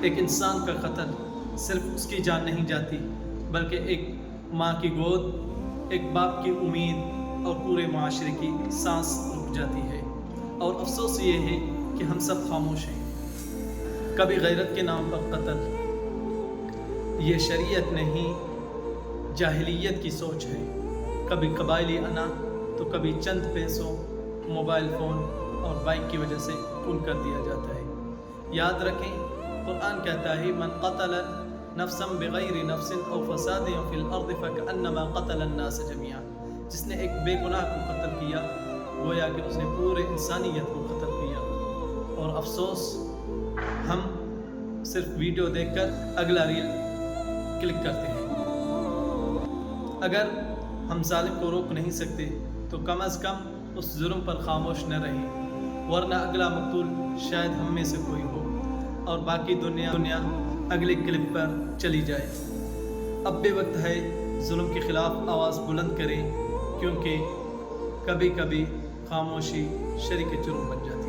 ایک انسان کا قتل صرف اس کی جان نہیں جاتی، بلکہ ایک ماں کی گود، ایک باپ کی امید اور پورے معاشرے کی سانس رک جاتی ہے۔ اور افسوس یہ ہے کہ ہم سب خاموش ہیں۔ کبھی غیرت کے نام پر قتل، یہ شریعت نہیں جاہلیت کی سوچ ہے۔ کبھی قبائلی انا تو کبھی چند پیسوں، موبائل فون اور بائک کی وجہ سے خون کر دیا جاتا ہے۔ یاد رکھیں، قرآن کہتا ہے من قتل نفسا بغیر نفس او فساد فی الارض فکأنما قتل الناس جميعا۔ جس نے ایک بے گناہ کو قتل کیا گویا کہ اس نے پورے انسانیت کو قتل کیا۔ اور افسوس، ہم صرف ویڈیو دیکھ کر اگلا ریل کلک کرتے ہیں۔ اگر ہم ظالم کو روک نہیں سکتے تو کم از کم اس جرم پر خاموش نہ رہیں، ورنہ اگلا مقتول شاید ہم میں سے کوئی ہو اور باقی دنیا اگلے کلپ پر چلی جائے۔ اب بھی وقت ہے ظلم کے خلاف آواز بلند کریں، کیونکہ کبھی کبھی خاموشی شریک جرم بن جاتی ہے۔